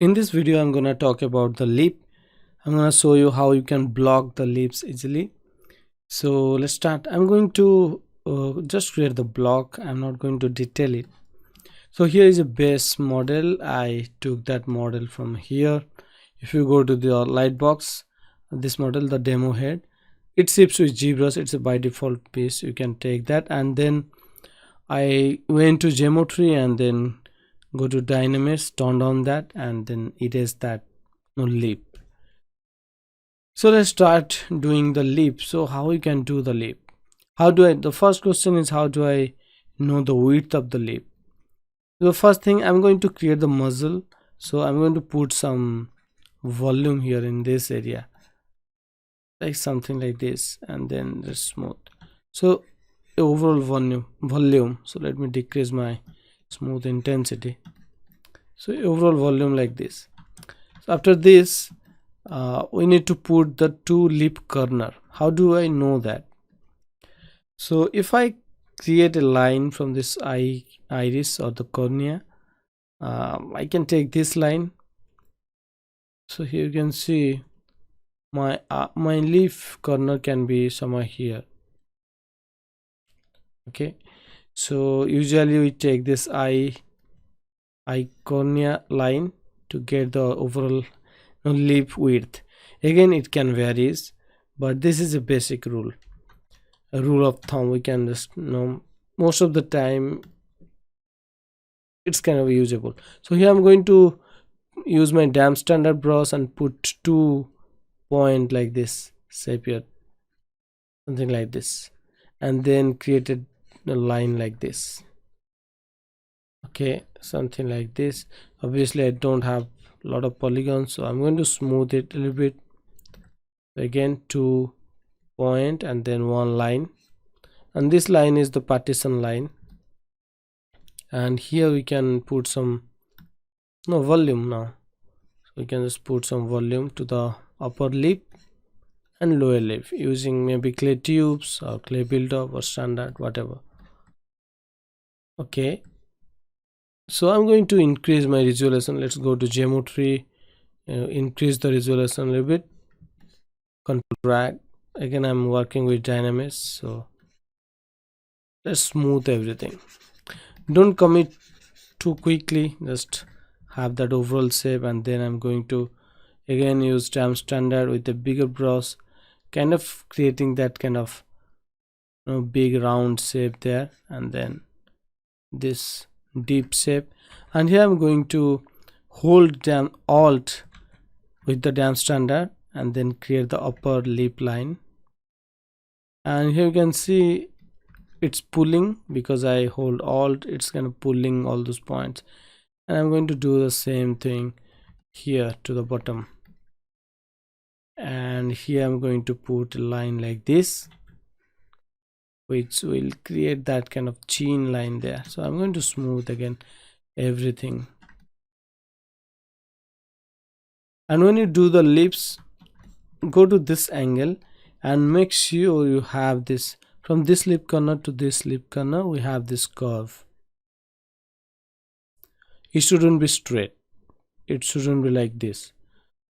In this video, I'm going to talk about the lip. I'm going to show you how you can block the lips easily. So let's start. I'm going to just create the block. I'm not going to detail it. So here is a base model. I took that model from here. If you go to the light box, this model, the demo head, it ships with ZBrush. It's a by default piece. You can take that, and then I went to geometry and then go to dynamics, turn on that, and then erase that lip. So let's start doing the lip. So how we can do the lip? The first question is, how do I know the width of the lip? The first thing, I'm going to create the muzzle. So I'm going to put some volume here in this area, like something like this, and then just smooth. So overall volume. So let me decrease my smooth intensity. So overall volume like this. So after this, we need to put the two lip corner. How do I know that? So if I create a line from this iris or the cornea, I can take this line. So here you can see my lip corner can be somewhere here. Okay, so usually we take this eye cornea line to get the overall lip width. Again, it can varies, but this is a basic rule, a rule of thumb. We can just know most of the time it's kind of usable. So here I'm going to use my damp standard brush and put 2 point like this shape here, something like this, and then created a line like this. Okay, something like this. Obviously I don't have a lot of polygons, so I'm going to smooth it a little bit. Again, 2 point and then 1 line, and this line is the partition line, and here we can put some volume now. So we can just put some volume to the upper lip and lower lip using maybe clay tubes or clay buildup or standard, whatever. Okay, so I'm going to increase my resolution. Let's go to geometry, increase the resolution a little bit, control drag. Again, I'm working with dynamics, so let's smooth everything. Don't commit too quickly, just have that overall shape, and then I'm going to again use damp standard with a bigger brush, kind of creating that kind of big round shape there, and then this deep shape. And here I'm going to hold down alt with the damp standard and then create the upper lip line, and here you can see it's pulling because I hold alt. It's kind of pulling all those points, and I'm going to do the same thing here to the bottom, and here I'm going to put a line like this, which will create that kind of chin line there. So I'm going to smooth again everything. And when you do the lips, go to this angle and make sure you have this, from this lip corner to this lip corner we have this curve. It shouldn't be straight, it shouldn't be like this.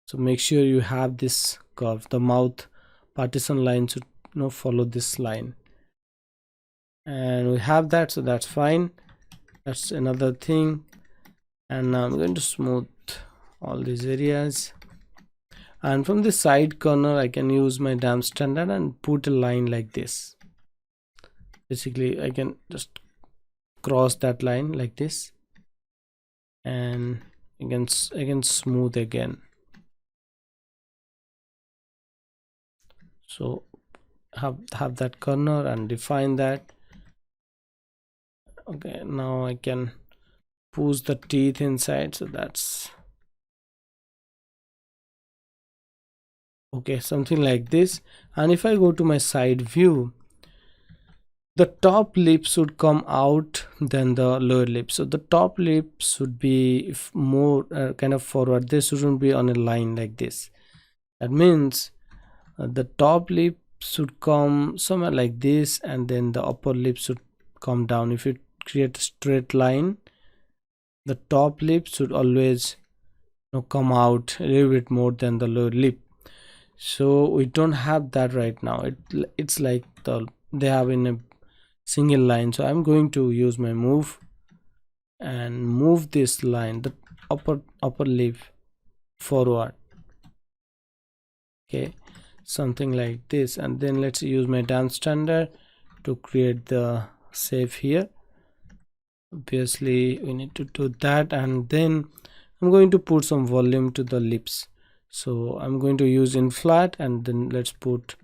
So make sure you have this curve. The mouth partition line should follow this line, and we have that, so that's fine. That's another thing. And now I'm going to smooth all these areas, and from the side corner I can use my damp standard and put a line like this. Basically I can just cross that line like this, and again smooth again. So have that corner and define that. Okay, now I can push the teeth inside, so that's okay, something like this. And if I go to my side view, the top lip should come out than the lower lip. So the top lip should be more kind of forward. This shouldn't be on a line like this. That means the top lip should come somewhere like this, and then the upper lip should come down. If you create a straight line, the top lip should always come out a little bit more than the lower lip. So we don't have that right now. It's like they have in a single line. So I'm going to use my move and move this line, the upper lip forward. Okay, something like this. And then let's use my dance standard to create the shape here. Obviously we need to do that, and then I'm going to put some volume to the lips. So I'm going to use in flat, and then let's put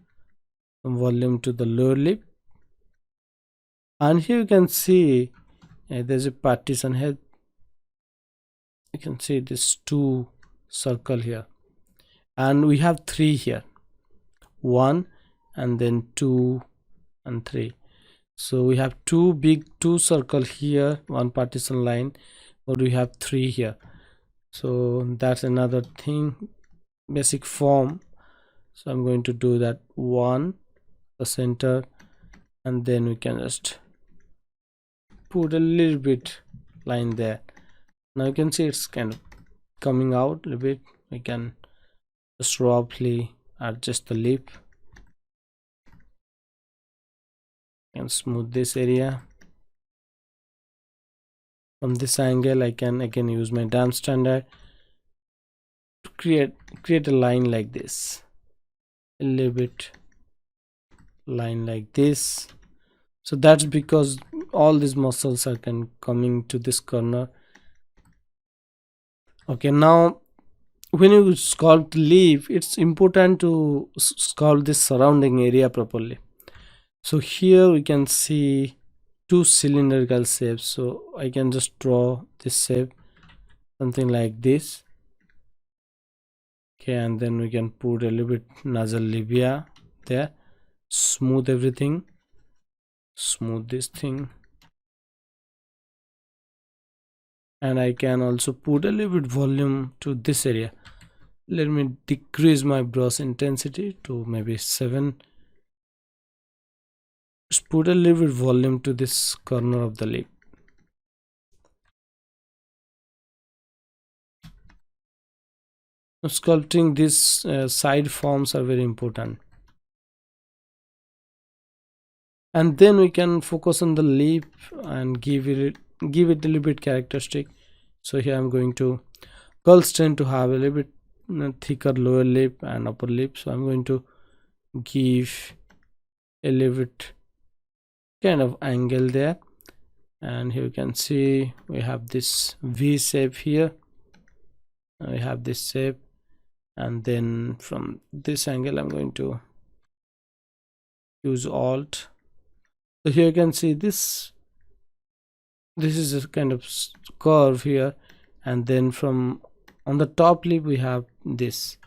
some volume to the lower lip. And here you can see there's a partition here. You can see this 2 circle here, and we have 3 here, 1 and then 2 and 3. So we have 2 circle here, 1 partition line, but we have 3 here. So that's another thing, basic form. So I'm going to do that 1, the center, and then we can just put a little bit line there. Now you can see it's kind of coming out a little bit. We can just roughly adjust the lip and smooth this area. From this angle I can again use my dance standard to create a line like this, a little bit line like this. So that's because all these muscles are coming to this corner. Okay, now when you sculpt leaf, it's important to sculpt this surrounding area properly. So here we can see 2 cylindrical shapes. So I can just draw this shape, something like this. Okay, and then we can put a little bit nasal labia there, smooth everything, smooth this thing, and I can also put a little bit volume to this area. Let me decrease my brush intensity to maybe 7. Just put a little bit volume to this corner of the lip. Sculpting these side forms are very important, and then we can focus on the lip and give it a little bit characteristic. So here I'm going to, girls tend to have a little bit thicker lower lip and upper lip, so I'm going to give a little bit kind of angle there. And here you can see we have this V shape here, we have this shape, and then from this angle I'm going to use Alt. So here you can see this is a kind of curve here, and then from on the top lip we have this.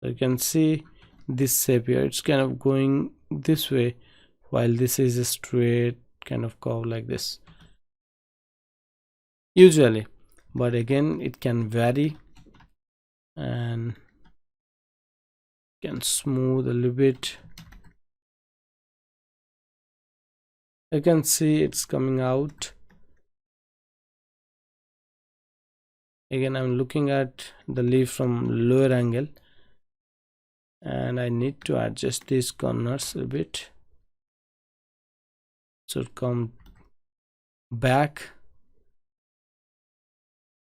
So you can see this shape here, it's kind of going this way, while this is a straight kind of curve like this usually, but again it can vary, and can smooth a little bit. You can see it's coming out. Again I'm looking at the leaf from lower angle, and I need to adjust these corners a bit, so come back,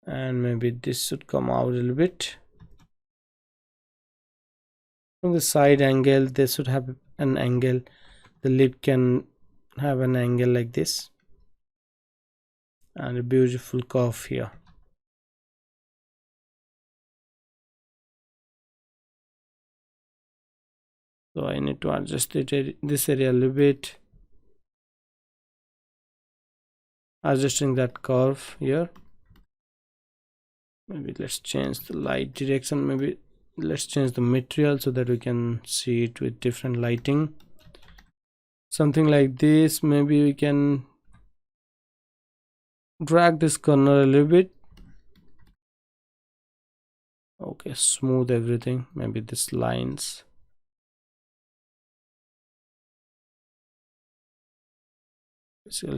and maybe this should come out a little bit. From the side angle they should have an angle, the lip can have an angle like this, and a beautiful curve here. So I need to adjust this area a little bit, adjusting that curve here. Maybe let's change the light direction, maybe let's change the material so that we can see it with different lighting, something like this. Maybe we can drag this corner a little bit. Okay, smooth everything, maybe this lines. So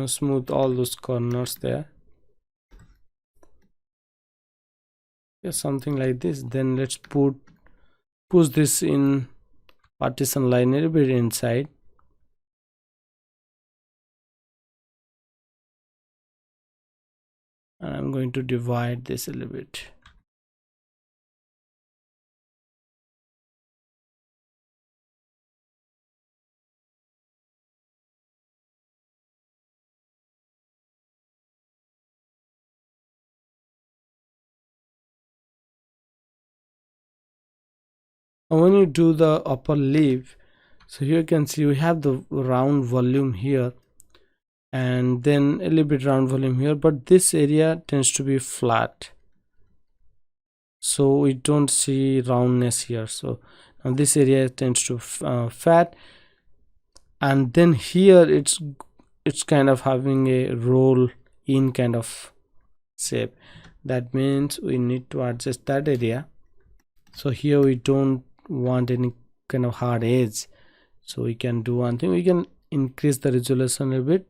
smooth all those corners there. Yeah, something like this. Then let's push this in partition line a little bit inside. And I'm going to divide this a little bit. And when you do the upper lip, so here you can see we have the round volume here and then a little bit round volume here, but this area tends to be flat, so we don't see roundness here. So now this area tends to fat, and then here it's kind of having a roll in kind of shape. That means we need to adjust that area. So here we don't want any kind of hard edge, so we can do one thing, we can increase the resolution a bit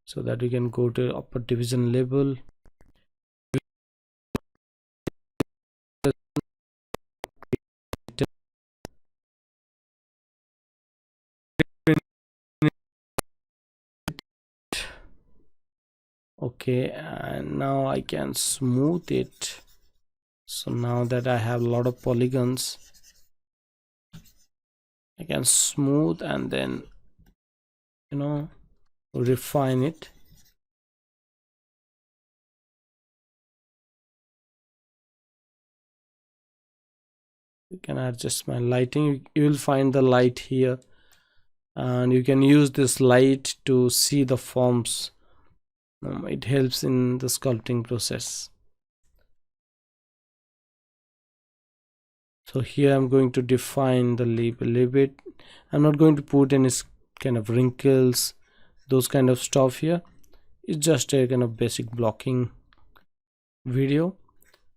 so that we can go to upper division level. Okay, and now I can smooth it. So now that I have a lot of polygons, I can smooth and then refine it. You can adjust my lighting. You will find the light here, and you can use this light to see the forms. It helps in the sculpting process. So here I'm going to define the lip a little bit. I'm not going to put any kind of wrinkles, those kind of stuff here. It's just a kind of basic blocking video,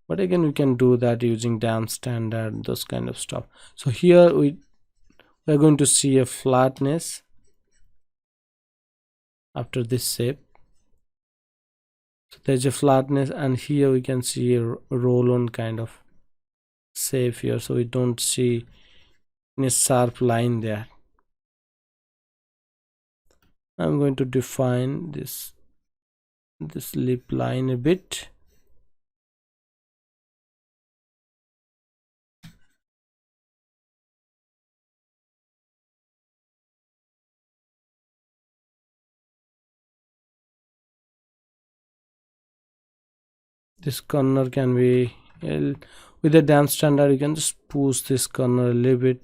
but again we can do that using damn standard, those kind of stuff. So here we're going to see a flatness after this shape. So there's a flatness, and here we can see a roll on kind of shape here, so we don't see any sharp line there. I'm going to define this lip line a bit. This corner can be with the damp standard, you can just push this corner a little bit.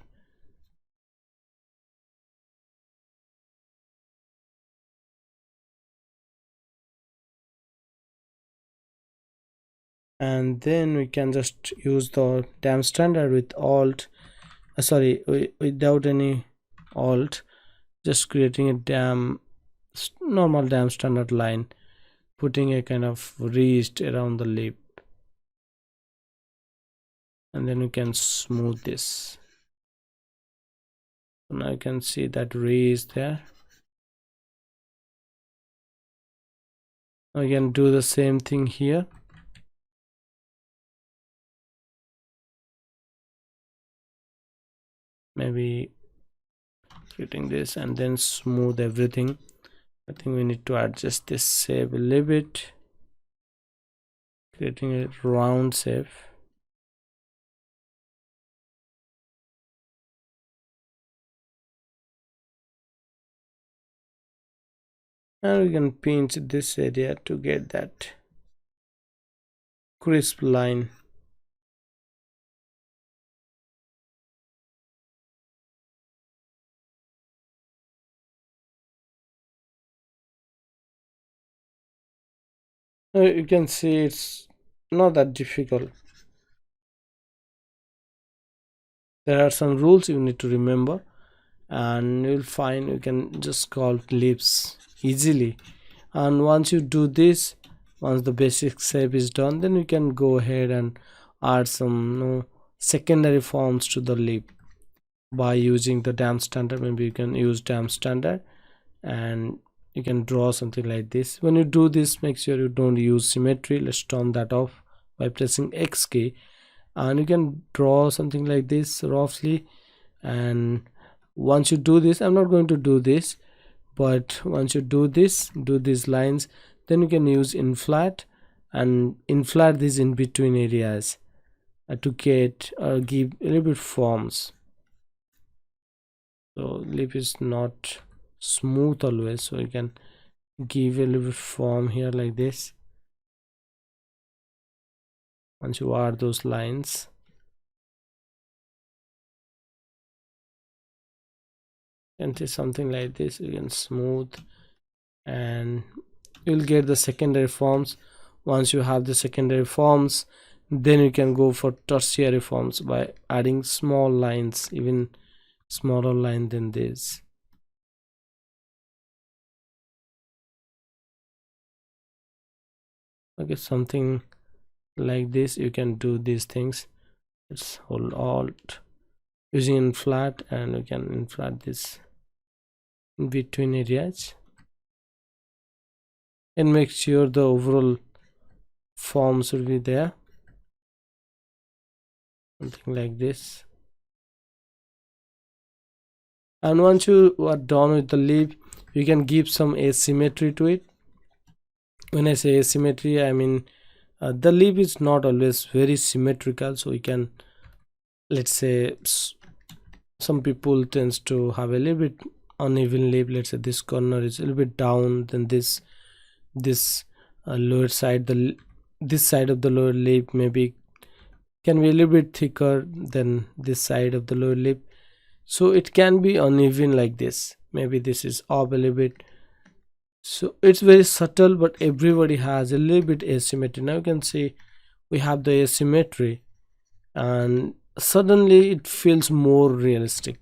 And then we can just use the damp standard with alt, without any alt, just creating a normal damp standard line, putting a kind of raised around the lip, and then we can smooth this. So now you can see that raise there. Now you can do the same thing here. Maybe creating this and then smooth everything. I think we need to adjust this shape a little bit, creating a round shape. And we can pinch this area to get that crisp line. You can see it's not that difficult. There are some rules you need to remember, and you'll find you can just sculpt lips easily. And once you do this, once the basic shape is done, then you can go ahead and add some secondary forms to the lip by using the damp standard. Maybe you can use damp standard and you can draw something like this. When you do this, make sure you don't use symmetry. Let's turn that off by pressing X key, and you can draw something like this roughly. And once you do this, I'm not going to do this, but once you do this, do these lines, then you can use inflat and inflat these in between areas to get or give a little bit forms. So lip is not smooth always, so you can give a little bit form here like this. Once you add those lines, and see something like this, you can smooth and you'll get the secondary forms. Once you have the secondary forms, then you can go for tertiary forms by adding small lines, even smaller line than this. Okay, something like this. You can do these things. Let's hold Alt using inflat, and you can inflat this in between areas and make sure the overall forms will be there, something like this. And once you are done with the lip, you can give some asymmetry to it. When I say asymmetry, I mean the lip is not always very symmetrical, so you can, let's say, some people tends to have a little bit uneven lip. Let's say this corner is a little bit down than this lower side. This side of the lower lip maybe can be a little bit thicker than this side of the lower lip, so it can be uneven like this. Maybe this is up a little bit, so it's very subtle, but everybody has a little bit asymmetry. Now you can see we have the asymmetry, and suddenly it feels more realistic.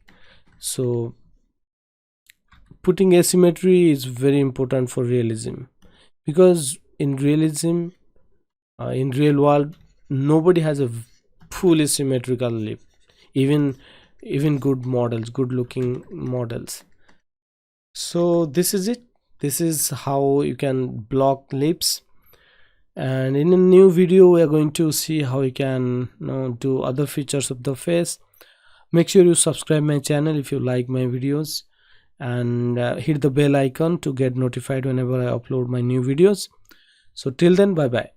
So putting asymmetry is very important for realism, because in realism, in real world, nobody has a fully symmetrical lip, even good models, good looking models. So this is it. This is how you can block lips, and in a new video we are going to see how you can do other features of the face. Make sure you subscribe my channel if you like my videos, and hit the bell icon to get notified whenever I upload my new videos. So till then, bye bye.